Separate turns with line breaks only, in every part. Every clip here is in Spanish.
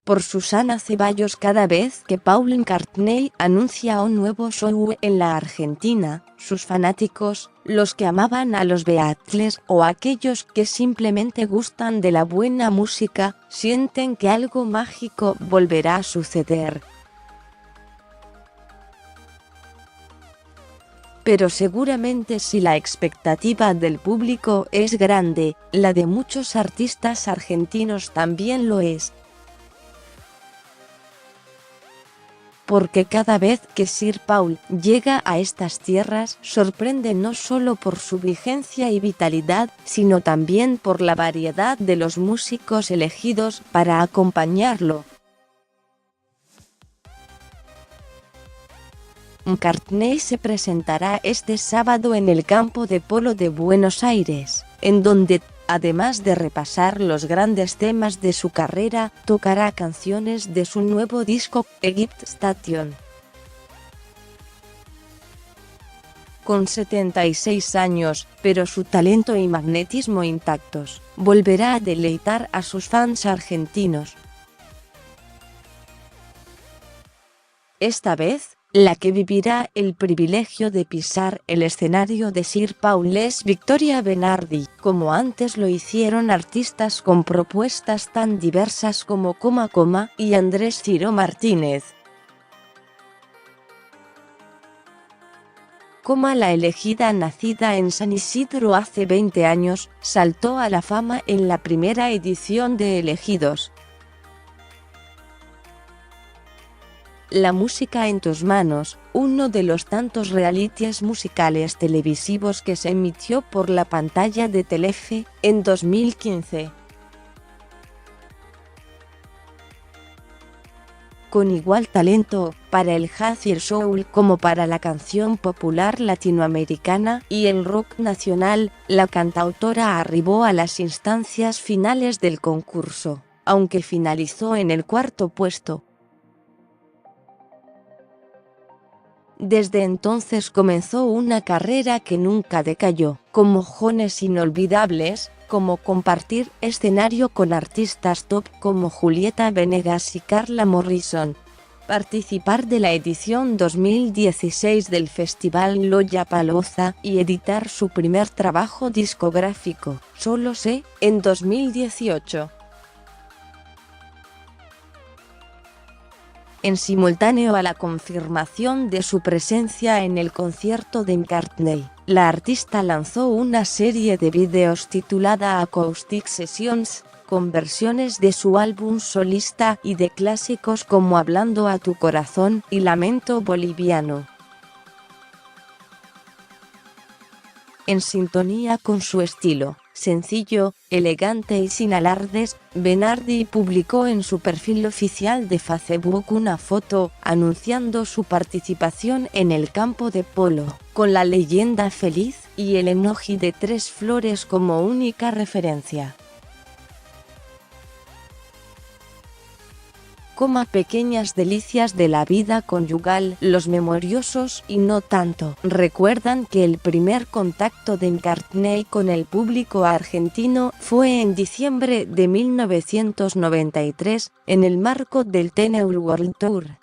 por Susana Ceballos. Cada vez que Paul McCartney anuncia un nuevo show en la Argentina, sus fanáticos, los que amaban a los Beatles o aquellos que simplemente gustan de la buena música, sienten que algo mágico volverá a suceder. Pero seguramente si la expectativa del público es grande, la de muchos artistas argentinos también lo es. Porque cada vez que Sir Paul llega a estas tierras sorprende no solo por su vigencia y vitalidad, sino también por la variedad de los músicos elegidos para acompañarlo. McCartney se presentará este sábado en el Campo de Polo de Buenos Aires, en donde, además de repasar los grandes temas de su carrera, tocará canciones de su nuevo disco, Egypt Station. Con 76 años, pero su talento y magnetismo intactos, volverá a deleitar a sus fans argentinos. Esta vez, la que vivirá el privilegio de pisar el escenario de Sir Paul es Victoria Benardi, como antes lo hicieron artistas con propuestas tan diversas como Coma Coma y Andrés Ciro Martínez. Coma, la elegida nacida en San Isidro hace 20 años, saltó a la fama en la primera edición de Elegidos. La música en tus manos, uno de los tantos realities musicales televisivos que se emitió por la pantalla de Telefe, en 2015. Con igual talento, para el jazz y el soul como para la canción popular latinoamericana y el rock nacional, la cantautora arribó a las instancias finales del concurso, aunque finalizó en el cuarto puesto. Desde entonces comenzó una carrera que nunca decayó, con mojones inolvidables, como compartir escenario con artistas top como Julieta Venegas y Carla Morrison, participar de la edición 2016 del Festival Lollapalooza y editar su primer trabajo discográfico, Solo sé, en 2018. En simultáneo a la confirmación de su presencia en el concierto de McCartney, la artista lanzó una serie de vídeos titulada Acoustic Sessions, con versiones de su álbum solista y de clásicos como Hablando a tu corazón y Lamento boliviano. En sintonía con su estilo sencillo, elegante y sin alardes, Benardi publicó en su perfil oficial de Facebook una foto anunciando su participación en el campo de polo, con la leyenda feliz y el emoji de 3 flores como única referencia. Pequeñas delicias de la vida conyugal. Los memoriosos y no tanto recuerdan que el primer contacto de McCartney con el público argentino fue en diciembre de 1993, en el marco del TNT World Tour.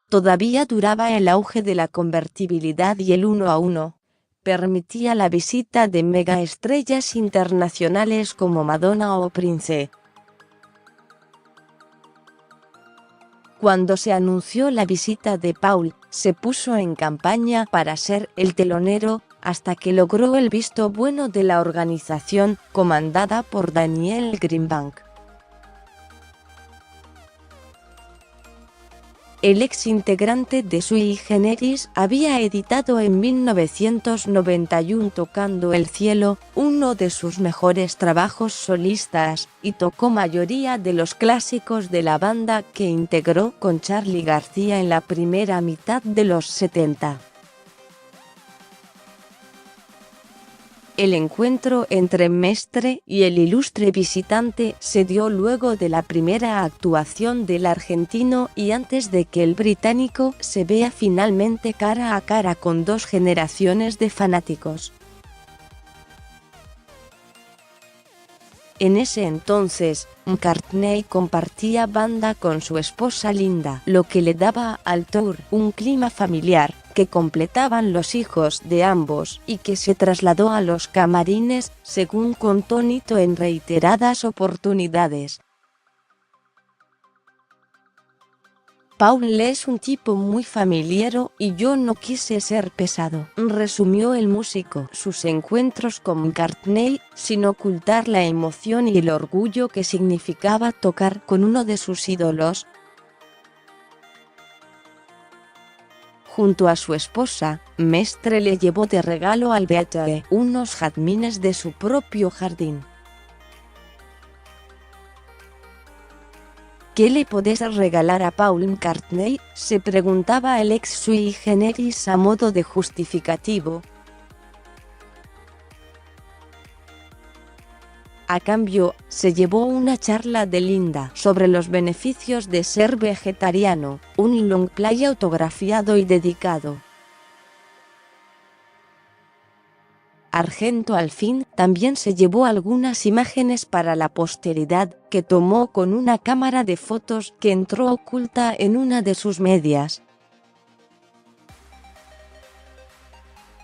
Todavía duraba el auge de la convertibilidad y el 1 a 1. Permitía la visita de megaestrellas internacionales como Madonna o Prince. Cuando se anunció la visita de Paul, se puso en campaña para ser el telonero, hasta que logró el visto bueno de la organización, comandada por Daniel Greenbank. El ex integrante de Sui Generis había editado en 1991 Tocando el cielo, uno de sus mejores trabajos solistas, y tocó mayoría de los clásicos de la banda que integró con Charly García en la primera mitad de los 70. El encuentro entre Mestre y el ilustre visitante se dio luego de la primera actuación del argentino y antes de que el británico se vea finalmente cara a cara con 2 generaciones de fanáticos. En ese entonces, McCartney compartía banda con su esposa Linda, lo que le daba al tour un clima familiar, que completaban los hijos de ambos, y que se trasladó a los camarines, según contó Nito en reiteradas oportunidades. Paul es un tipo muy familiero y yo no quise ser pesado, resumió el músico sus encuentros con McCartney, sin ocultar la emoción y el orgullo que significaba tocar con uno de sus ídolos. Junto a su esposa, Mestre le llevó de regalo al Beatle unos jazmines de su propio jardín. ¿Qué le podés regalar a Paul McCartney?, se preguntaba el ex sui generis a modo de justificativo. A cambio, se llevó una charla de Linda sobre los beneficios de ser vegetariano, un long play autografiado y dedicado. Argento al fin también se llevó algunas imágenes para la posteridad, que tomó con una cámara de fotos que entró oculta en una de sus medias.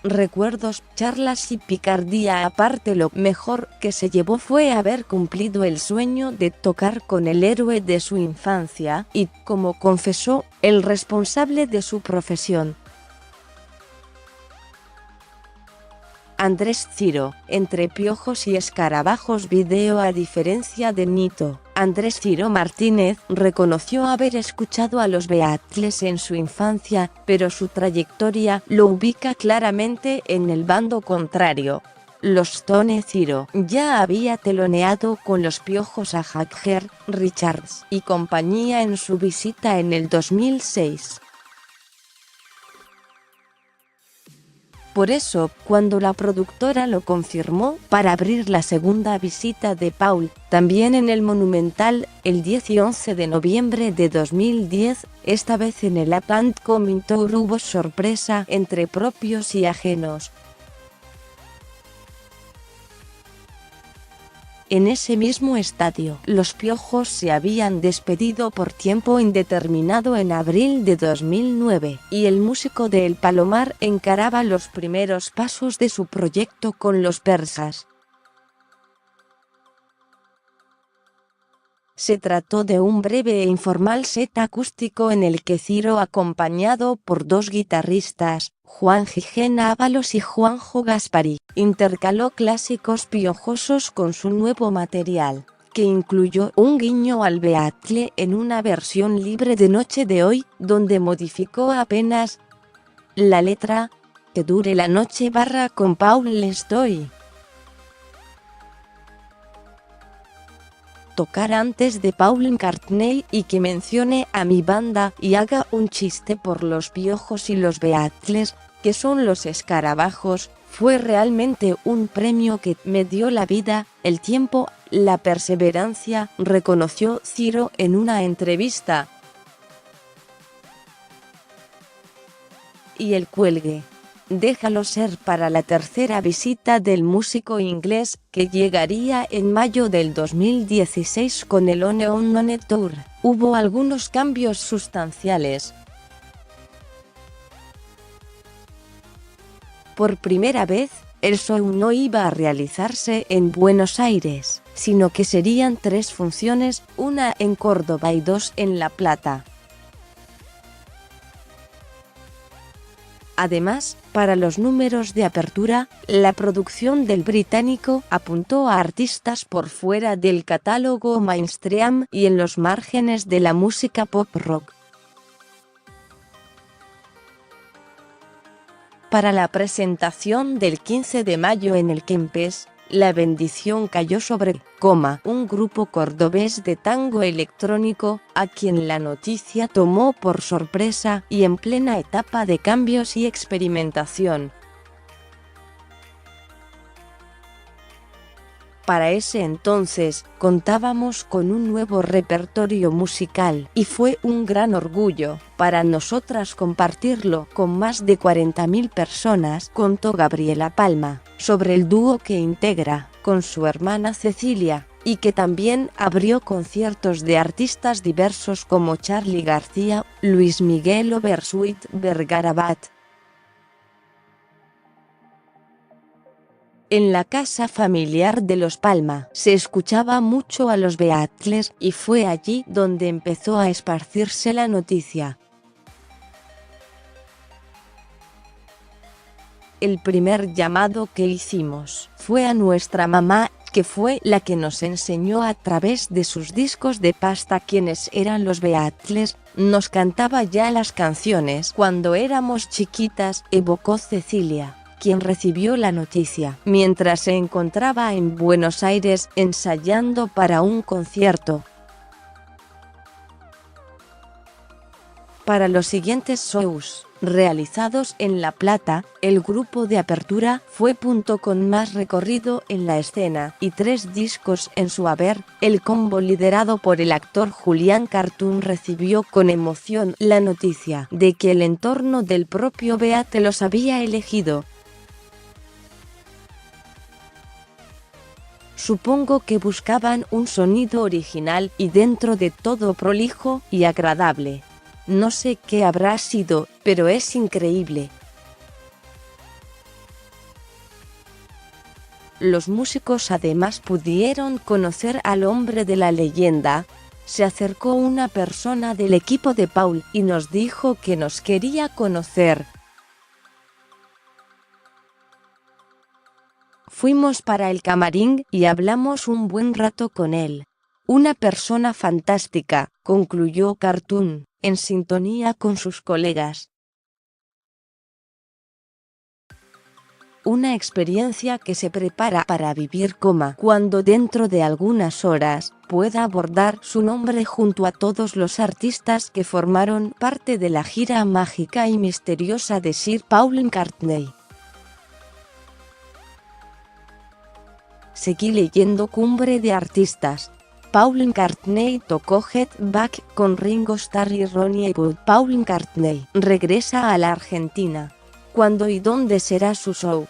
Recuerdos, charlas y picardía aparte, lo mejor que se llevó fue haber cumplido el sueño de tocar con el héroe de su infancia y, como confesó, el responsable de su profesión. Andrés Ciro, entre piojos y escarabajos. Video. A diferencia de Nito, Andrés Ciro Martínez reconoció haber escuchado a los Beatles en su infancia, pero su trayectoria lo ubica claramente en el bando contrario. Los Stone Ciro ya había teloneado con los Piojos a Jagger, Richards y compañía en su visita en el 2006. Por eso, cuando la productora lo confirmó para abrir la segunda visita de Paul, también en el Monumental, el 10 y 11 de noviembre de 2010, esta vez en el Upland Coming Tour, hubo sorpresa entre propios y ajenos. En ese mismo estadio, los Piojos se habían despedido por tiempo indeterminado en abril de 2009, y el músico de El Palomar encaraba los primeros pasos de su proyecto con los persas. Se trató de un breve e informal set acústico en el que Ciro, acompañado por dos guitarristas, Juan Gijena Ábalos y Juanjo Gaspari, intercaló clásicos piojosos con su nuevo material, que incluyó un guiño al Beatle en una versión libre de Noche de Hoy, donde modificó apenas la letra, que dure la noche / con Paul le estoy. Tocar antes de Paul McCartney y que mencione a mi banda y haga un chiste por los Piojos y los Beatles, que son los escarabajos, fue realmente un premio que me dio la vida, el tiempo, la perseverancia, reconoció Ciro en una entrevista. Y el cuelgue. Déjalo ser para la tercera visita del músico inglés, que llegaría en mayo del 2016 con el One on One Tour. Hubo algunos cambios sustanciales. Por primera vez, el show no iba a realizarse en Buenos Aires, sino que serían 3 funciones, una en Córdoba y 2 en La Plata. Además, para los números de apertura, la producción del británico apuntó a artistas por fuera del catálogo mainstream y en los márgenes de la música pop rock. Para la presentación del 15 de mayo en el Kempes, la bendición cayó sobre un grupo cordobés de tango electrónico, a quien la noticia tomó por sorpresa y en plena etapa de cambios y experimentación. Para ese entonces, contábamos con un nuevo repertorio musical, y fue un gran orgullo para nosotras compartirlo con más de 40.000 personas, contó Gabriela Palma, sobre el dúo que integra, con su hermana Cecilia, y que también abrió conciertos de artistas diversos como Charly García, Luis Miguel o Bersuit Vergarabat. En la casa familiar de los Palma se escuchaba mucho a los Beatles y fue allí donde empezó a esparcirse la noticia. El primer llamado que hicimos fue a nuestra mamá, que fue la que nos enseñó a través de sus discos de pasta quiénes eran los Beatles. Nos cantaba ya las canciones cuando éramos chiquitas, evocó Cecilia, quien recibió la noticia mientras se encontraba en Buenos Aires ensayando para un concierto. Para los siguientes shows realizados en La Plata, el grupo de apertura fue punto con más recorrido en la escena y 3 discos en su haber. El combo liderado por el actor Julián Cartoon recibió con emoción la noticia de que el entorno del propio Beat los había elegido. Supongo que buscaban un sonido original y dentro de todo prolijo y agradable. No sé qué habrá sido, pero es increíble. Los músicos además pudieron conocer al hombre de la leyenda. Se acercó una persona del equipo de Paul y nos dijo que nos quería conocer. Fuimos para el camarín y hablamos un buen rato con él. Una persona fantástica, concluyó Cartoon, en sintonía con sus colegas. Una experiencia que se prepara para vivir, cuando dentro de algunas horas pueda abordar su nombre junto a todos los artistas que formaron parte de la gira mágica y misteriosa de Sir Paul McCartney. Seguí leyendo Cumbre de Artistas. Paul McCartney tocó Get Back con Ringo Starr y Ronnie Wood. Paul McCartney regresa a la Argentina. ¿Cuándo y dónde será su show?